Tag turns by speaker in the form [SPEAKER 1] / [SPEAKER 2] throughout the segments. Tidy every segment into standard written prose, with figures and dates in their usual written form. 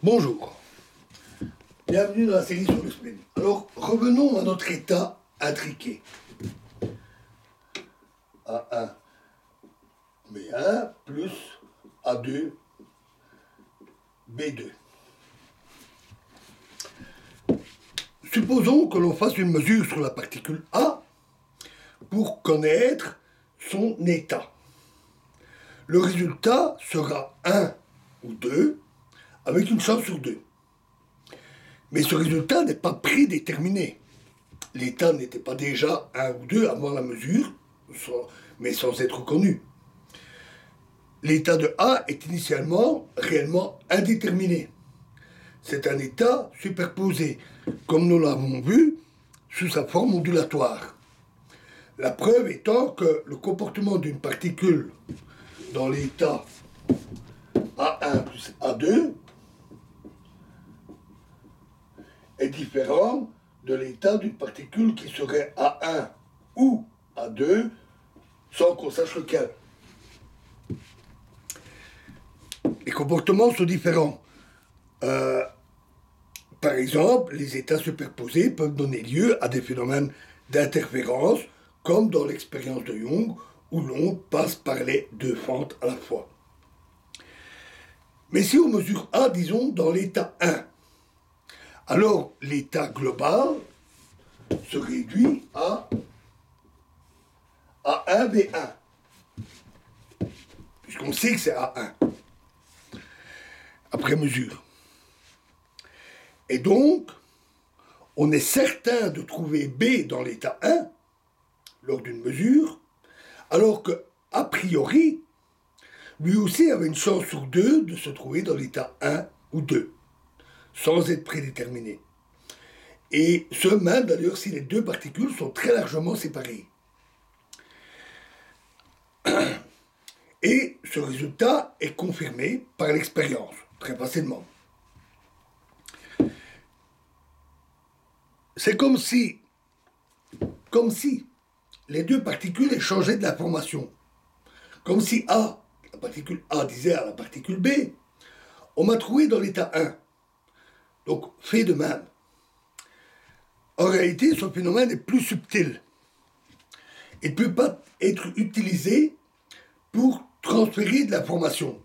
[SPEAKER 1] Bonjour, bienvenue dans la série sur le spin. Alors, revenons à notre état intriqué. A1, B1 plus A2, B2. Supposons que l'on fasse une mesure sur la particule A pour connaître son état. Le résultat sera 1 ou 2 avec une chance sur 2. Mais ce résultat n'est pas prédéterminé. L'état n'était pas déjà 1 ou 2 avant la mesure, mais sans être connu. L'état de A est initialement réellement indéterminé. C'est un état superposé, comme nous l'avons vu, sous sa forme ondulatoire. La preuve étant que le comportement d'une particule dans l'état A1 plus A2 est différent de l'état d'une particule qui serait A1 ou A2 sans qu'on sache lequel. Les comportements sont différents. Par exemple, les états superposés peuvent donner lieu à des phénomènes d'interférence, comme dans l'expérience de Young, où l'onde passe par les deux fentes à la fois. Mais si on mesure A, disons, dans l'état 1, alors l'état global se réduit à A1B1, puisqu'on sait que c'est A1, après mesure. Et donc, on est certain de trouver B dans l'état 1 lors d'une mesure, alors que, a priori, lui aussi avait une chance sur 2 de se trouver dans l'état 1 ou 2, sans être prédéterminé. Et ce même d'ailleurs si les deux particules sont très largement séparées. Et ce résultat est confirmé par l'expérience, très facilement. C'est comme si les deux particules échangeaient de l'information. Comme si A, la particule A disait à la particule B, on m'a trouvé dans l'état 1. Donc, fait de même. En réalité, ce phénomène est plus subtil. Il ne peut pas être utilisé pour transférer de l'information.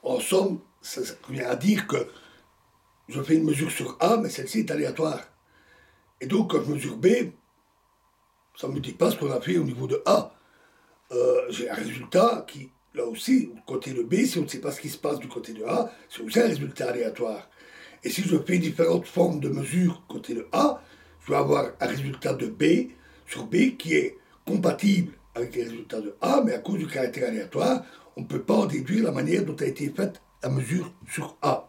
[SPEAKER 1] En somme, ça vient à dire que je fais une mesure sur A, mais celle-ci est aléatoire. Et donc, quand je mesure B, ça ne me dit pas ce qu'on a fait au niveau de A. J'ai un résultat qui, là aussi, du côté de B, si on ne sait pas ce qui se passe du côté de A, c'est aussi un résultat aléatoire. Et si je fais différentes formes de mesures côté de A, je vais avoir un résultat de B sur B qui est compatible avec les résultats de A, mais à cause du caractère aléatoire, on ne peut pas en déduire la manière dont a été faite la mesure sur A.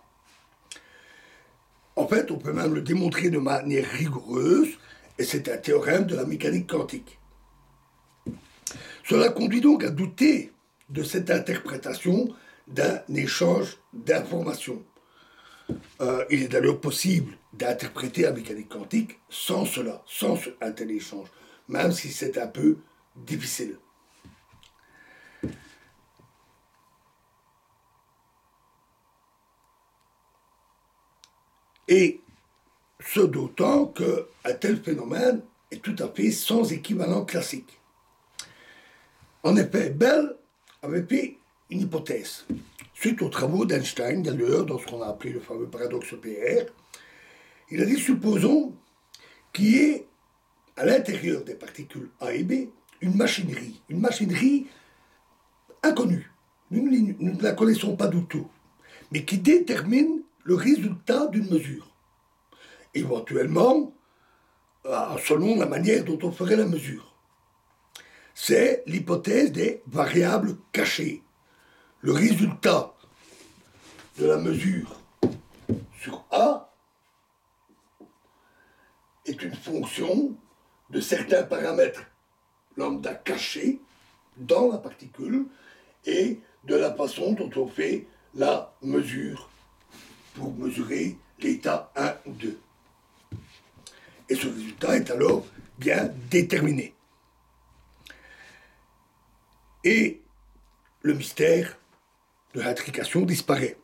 [SPEAKER 1] En fait, on peut même le démontrer de manière rigoureuse, et c'est un théorème de la mécanique quantique. Cela conduit donc à douter de cette interprétation d'un échange d'informations. Il est d'ailleurs possible d'interpréter la mécanique quantique sans cela, sans un tel échange, même si c'est un peu difficile. Et ce d'autant qu'un tel phénomène est tout à fait sans équivalent classique. En effet, Bell avait fait une hypothèse, suite aux travaux d'Einstein, d'ailleurs, dans ce qu'on a appelé le fameux paradoxe PR. Il a dit, supposons qu'il y ait à l'intérieur des particules A et B une machinerie inconnue. Nous ne la connaissons pas du tout, mais qui détermine le résultat d'une mesure. Éventuellement, selon la manière dont on ferait la mesure. C'est l'hypothèse des variables cachées. Le résultat de la mesure sur A est une fonction de certains paramètres lambda cachés dans la particule et de la façon dont on fait la mesure pour mesurer l'état 1 ou 2. Et ce résultat est alors bien déterminé. Et le mystère de l'intrication disparaît.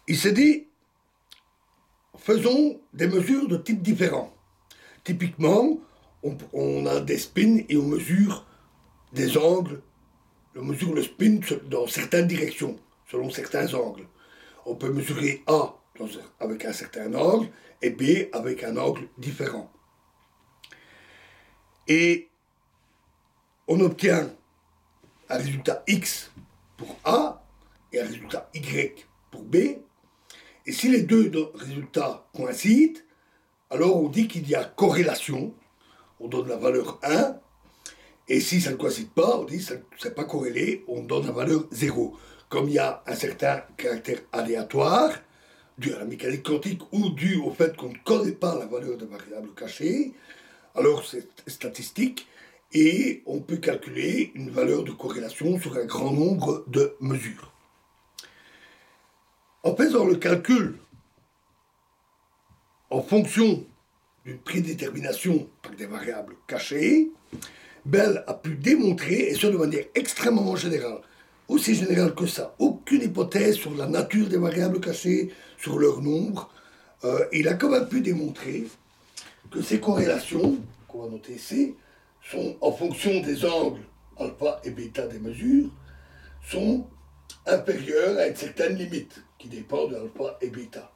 [SPEAKER 1] il s'est dit, faisons des mesures de types différents. Typiquement, on a des spins et on mesure des angles. On mesure le spin dans certaines directions, selon certains angles. On peut mesurer A avec un certain angle et B avec un angle différent. Et on obtient un résultat X pour A et un résultat Y pour B. Et si les deux résultats coïncident, alors on dit qu'il y a corrélation, on donne la valeur 1, et si ça ne coïncide pas, on dit que ça n'est pas corrélé, on donne la valeur 0. Comme il y a un certain caractère aléatoire, dû à la mécanique quantique ou dû au fait qu'on ne connaît pas la valeur de variable cachée, alors c'est statistique, et on peut calculer une valeur de corrélation sur un grand nombre de mesures. En faisant le calcul en fonction d'une prédétermination par des variables cachées, Bell a pu démontrer, et ce de manière extrêmement générale, aussi générale que ça, aucune hypothèse sur la nature des variables cachées, sur leur nombre, il a quand même pu démontrer que ces corrélations, qu'on va noter ici, sont en fonction des angles alpha et bêta des mesures, sont inférieures à une certaine limite qui dépend de alpha et bêta.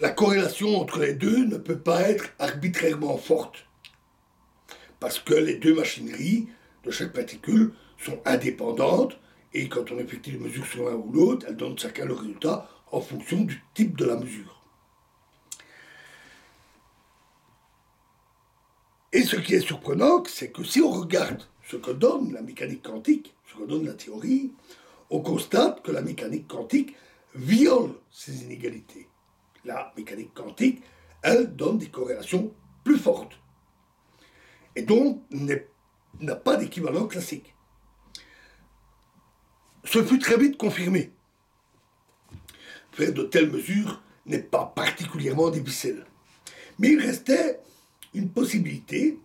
[SPEAKER 1] La corrélation entre les deux ne peut pas être arbitrairement forte, parce que les deux machineries de chaque particule sont indépendantes, et quand on effectue une mesure sur l'un ou l'autre, elles donnent chacun le résultat en fonction du type de la mesure. Et ce qui est surprenant, c'est que si on regarde ce que donne la mécanique quantique, ce que donne la théorie, on constate que la mécanique quantique viole ces inégalités. La mécanique quantique, elle donne des corrélations plus fortes. Et donc, n'a pas d'équivalent classique. Ce fut très vite confirmé. Faire de telles mesures n'est pas particulièrement difficile. Mais il restait une possibilité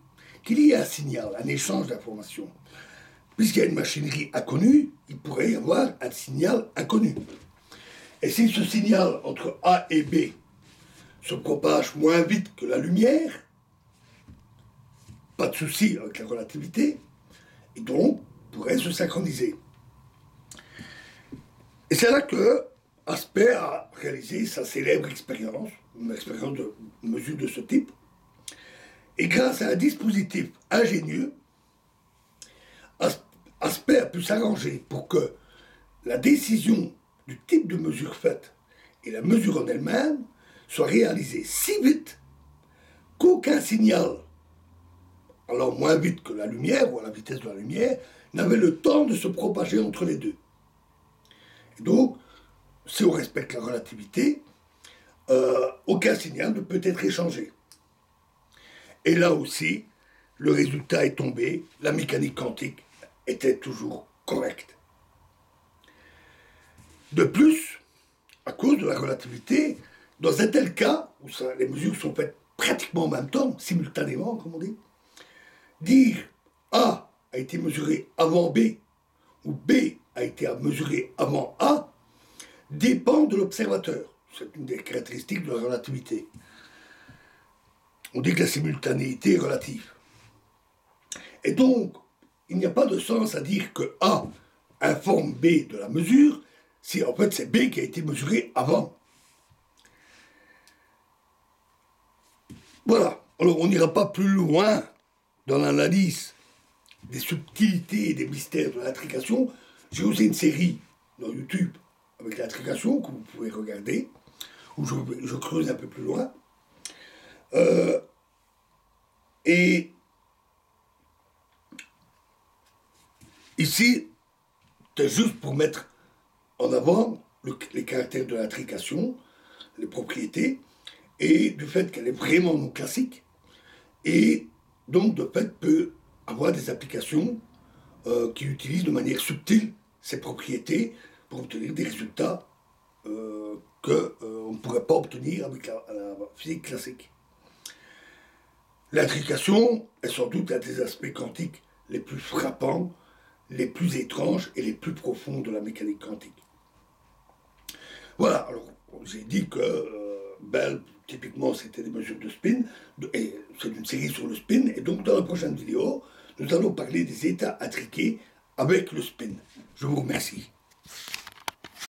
[SPEAKER 1] qu'il y ait un signal, un échange d'informations. Puisqu'il y a une machinerie inconnue, il pourrait y avoir un signal inconnu. Et si ce signal entre A et B se propage moins vite que la lumière, pas de souci avec la relativité, et donc pourrait se synchroniser. Et c'est là que Aspect a réalisé sa célèbre expérience, une expérience de mesure de ce type, et grâce à un dispositif ingénieux, Aspect a pu s'arranger pour que la décision du type de mesure faite et la mesure en elle-même soient réalisées si vite qu'aucun signal, allant moins vite que la lumière ou à la vitesse de la lumière, n'avait le temps de se propager entre les deux. Et donc, si on respecte la relativité, aucun signal ne peut être échangé. Et là aussi, le résultat est tombé, la mécanique quantique était toujours correcte. De plus, à cause de la relativité, dans un tel cas, où les mesures sont faites pratiquement en même temps, simultanément, comme on dit, dire A a été mesuré avant B, ou B a été mesuré avant A, dépend de l'observateur. C'est une des caractéristiques de la relativité. On dit que la simultanéité est relative. Et donc, il n'y a pas de sens à dire que A informe B de la mesure, si en fait c'est B qui a été mesuré avant. Voilà. Alors on n'ira pas plus loin dans l'analyse des subtilités et des mystères de l'intrication. J'ai aussi une série dans YouTube avec l'intrication que vous pouvez regarder, où je creuse un peu plus loin. Et ici, c'est juste pour mettre en avant les caractères de l'intrication, les propriétés, et du fait qu'elle est vraiment non classique, et donc de fait peut avoir des applications qui utilisent de manière subtile ces propriétés pour obtenir des résultats qu'on ne pourrait pas obtenir avec la physique classique. L'intrication est sans doute un des aspects quantiques les plus frappants les plus étranges et les plus profonds de la mécanique quantique. Voilà, alors j'ai dit que Bell, typiquement, c'était des mesures de spin, et c'est une série sur le spin, et donc dans la prochaine vidéo, nous allons parler des états intriqués avec le spin. Je vous remercie.